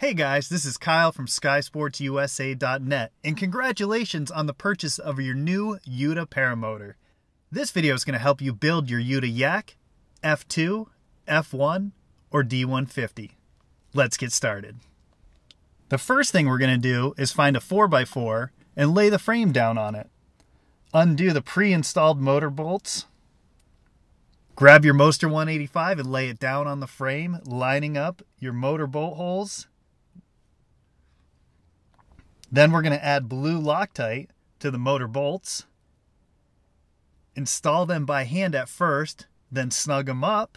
Hey guys, this is Kyle from SkySportsUSA.net, and congratulations on the purchase of your new Yooda Paramotor. This video is going to help you build your Yooda Yak, F2, F1, or D150. Let's get started. The first thing we're going to do is find a 4x4 and lay the frame down on it. Undo the pre-installed motor bolts. Grab your Moster 185 and lay it down on the frame, lining up your motor bolt holes. Then we're going to add blue Loctite to the motor bolts. Install them by hand at first, then snug them up.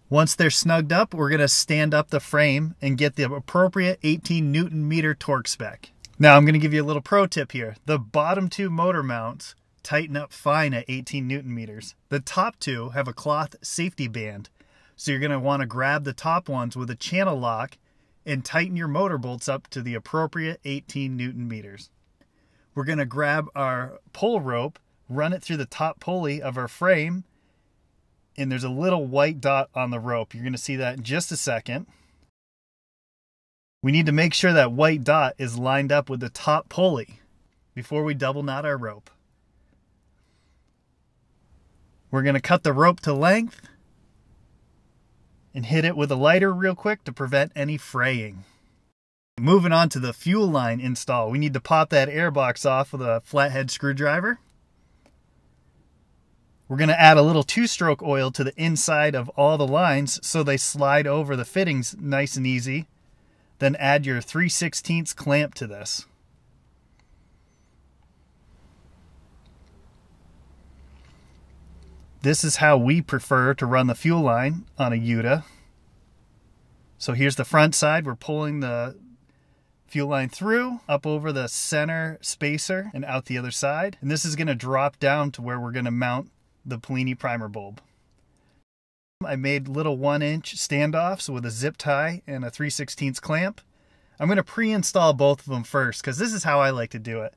Once they're snugged up, we're going to stand up the frame and get the appropriate 18 Newton meter torque spec. Now I'm going to give you a little pro tip here. The bottom two motor mounts tighten up fine at 18 Newton meters. The top two have a cloth safety band, so you're going to want to grab the top ones with a channel lock and tighten your motor bolts up to the appropriate 18 Newton meters. We're going to grab our pull rope, run it through the top pulley of our frame, and there's a little white dot on the rope. You're going to see that in just a second. We need to make sure that white dot is lined up with the top pulley before we double knot our rope. We're going to cut the rope to length and hit it with a lighter real quick to prevent any fraying. Moving on to the fuel line install, we need to pop that air box off with a flathead screwdriver. We're going to add a little two-stroke oil to the inside of all the lines so they slide over the fittings nice and easy. Then add your 3/16 clamp to this. This is how we prefer to run the fuel line on a Yooda. So here's the front side. We're pulling the fuel line through, up over the center spacer and out the other side. And this is going to drop down to where we're going to mount the Polini primer bulb. I made little 1-inch standoffs with a zip tie and a 3/16 clamp. I'm going to pre-install both of them first because this is how I like to do it.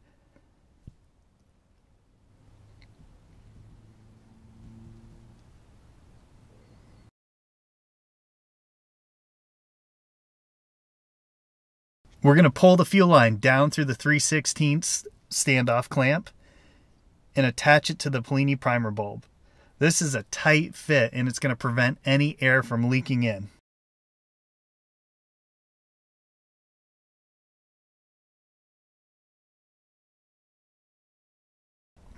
We're going to pull the fuel line down through the 3/16 standoff clamp and attach it to the Polini primer bulb. This is a tight fit and it's going to prevent any air from leaking in.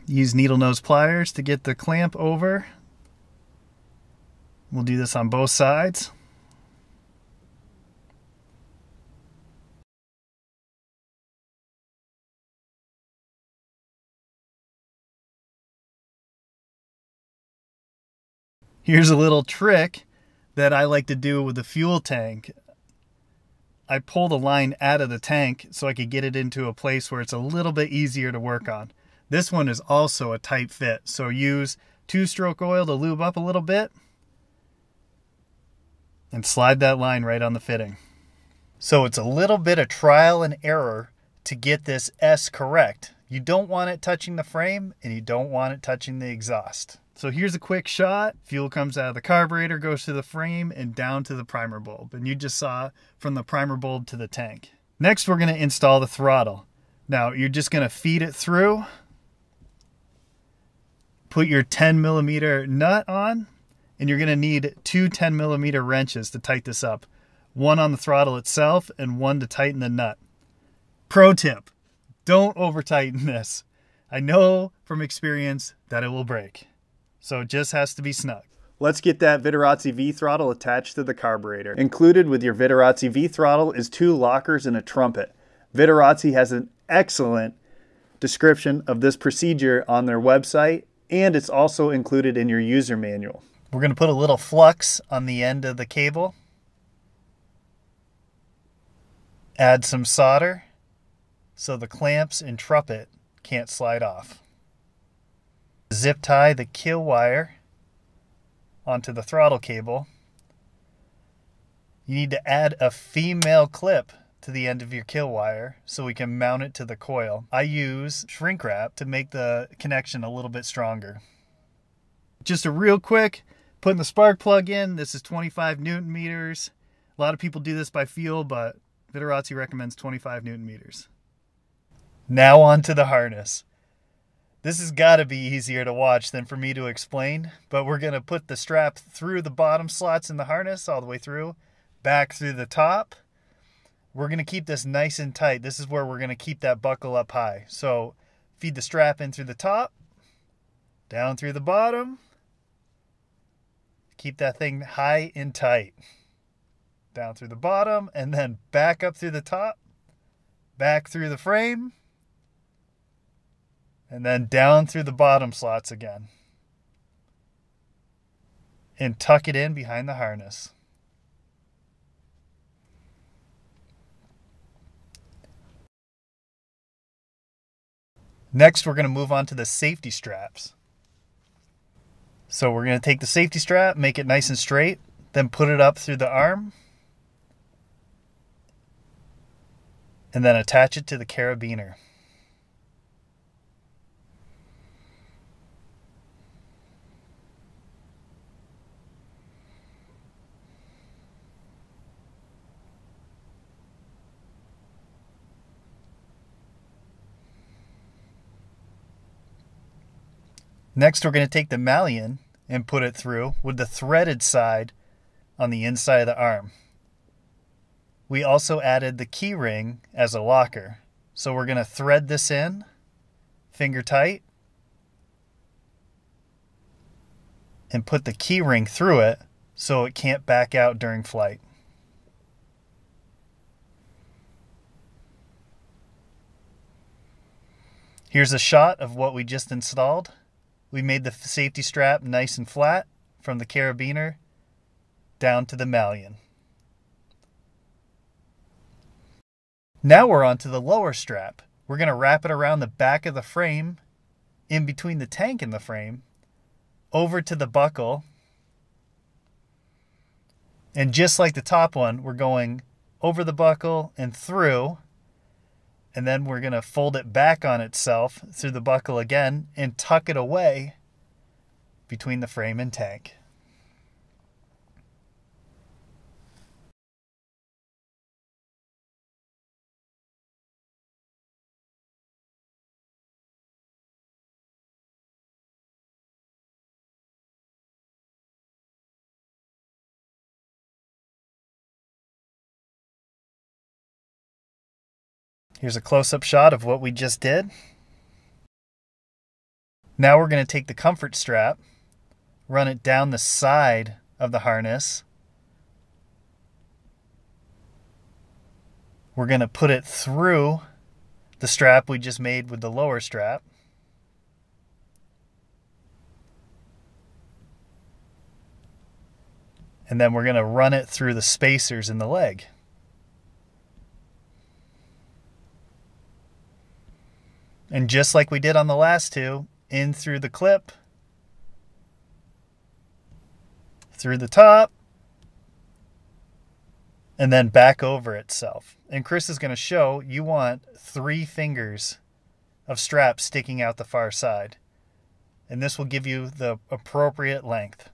Use needle nose pliers to get the clamp over. We'll do this on both sides. Here's a little trick that I like to do with the fuel tank. I pull the line out of the tank so I could get it into a place where it's a little bit easier to work on. This one is also a tight fit, so use two-stroke oil to lube up a little bit and slide that line right on the fitting. So it's a little bit of trial and error to get this S correct. You don't want it touching the frame and you don't want it touching the exhaust. So here's a quick shot. Fuel comes out of the carburetor, goes to the frame and down to the primer bulb. And you just saw from the primer bulb to the tank. Next, we're going to install the throttle. Now, you're just going to feed it through. Put your 10mm nut on. And you're going to need two 10mm wrenches to tighten this up. One on the throttle itself and one to tighten the nut. Pro tip, don't over tighten this. I know from experience that it will break. So it just has to be snug. Let's get that Viterazzi V-throttle attached to the carburetor. Included with your Viterazzi V-throttle is two lockers and a trumpet. Viterazzi has an excellent description of this procedure on their website, and it's also included in your user manual. We're going to put a little flux on the end of the cable. Add some solder so the clamps and trumpet can't slide off. Zip tie the kill wire onto the throttle cable. You need to add a female clip to the end of your kill wire so we can mount it to the coil. I use shrink wrap to make the connection a little bit stronger. Just a real quick, putting the spark plug in. This is 25 Newton meters. A lot of people do this by feel, but Viterazzi recommends 25 Newton meters. Now on to the harness. This has got to be easier to watch than for me to explain, but we're going to put the strap through the bottom slots in the harness all the way through, back through the top. We're going to keep this nice and tight. This is where we're going to keep that buckle up high. So feed the strap in through the top, down through the bottom. Keep that thing high and tight. Down through the bottom, and then back up through the top, back through the frame, and then down through the bottom slots again. And tuck it in behind the harness. Next, we're going to move on to the safety straps. So we're going to take the safety strap, make it nice and straight, then put it up through the arm, and then attach it to the carabiner. Next, we're going to take the malleon and put it through with the threaded side on the inside of the arm. We also added the key ring as a locker. So we're going to thread this in, finger tight, and put the key ring through it so it can't back out during flight. Here's a shot of what we just installed. We made the safety strap nice and flat from the carabiner down to the malleon. Now we're on to the lower strap. We're going to wrap it around the back of the frame, in between the tank and the frame, over to the buckle. And just like the top one, we're going over the buckle and through. And then we're going to fold it back on itself through the buckle again and tuck it away between the frame and tank. Here's a close-up shot of what we just did. Now we're going to take the comfort strap, run it down the side of the harness. We're going to put it through the strap we just made with the lower strap. And then we're going to run it through the spacers in the leg. And just like we did on the last two, in through the clip, through the top, and then back over itself. And Chris is going to show you want 3 fingers of strap sticking out the far side. And this will give you the appropriate length.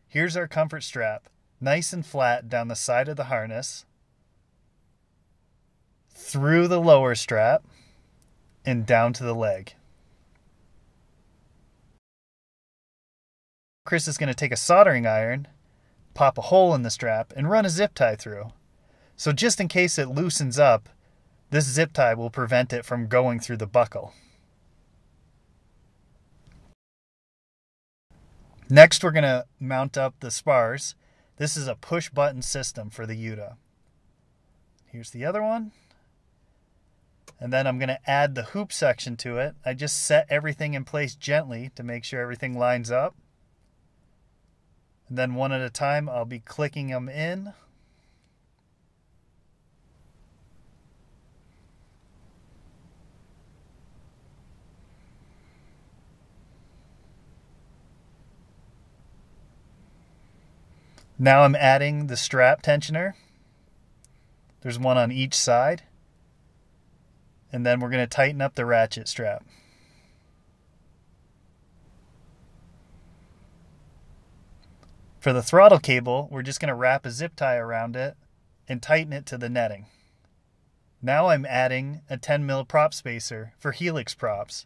Here's our comfort strap, nice and flat down the side of the harness, through the lower strap, and down to the leg. Chris is going to take a soldering iron, pop a hole in the strap, and run a zip tie through. So just in case it loosens up, this zip tie will prevent it from going through the buckle. Next, we're going to mount up the spars. This is a push-button system for the Yooda. Here's the other one. And then I'm going to add the hoop section to it. I just set everything in place gently to make sure everything lines up. And then one at a time, I'll be clicking them in. Now I'm adding the strap tensioner. There's one on each side. And then we're going to tighten up the ratchet strap. For the throttle cable, we're just going to wrap a zip tie around it and tighten it to the netting. Now I'm adding a 10 mil prop spacer for helix props.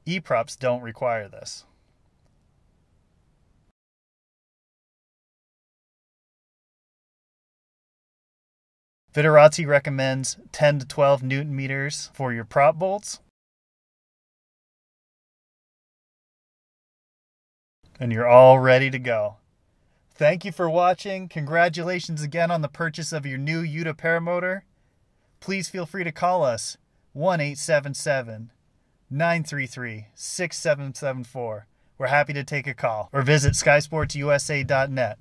E-props don't require this. Viterazzi recommends 10 to 12 Newton meters for your prop bolts. And you're all ready to go. Thank you for watching. Congratulations again on the purchase of your new Yooda Paramotor. Please feel free to call us 1-877-933-6774. We're happy to take a call. Or visit SkySportsUSA.net.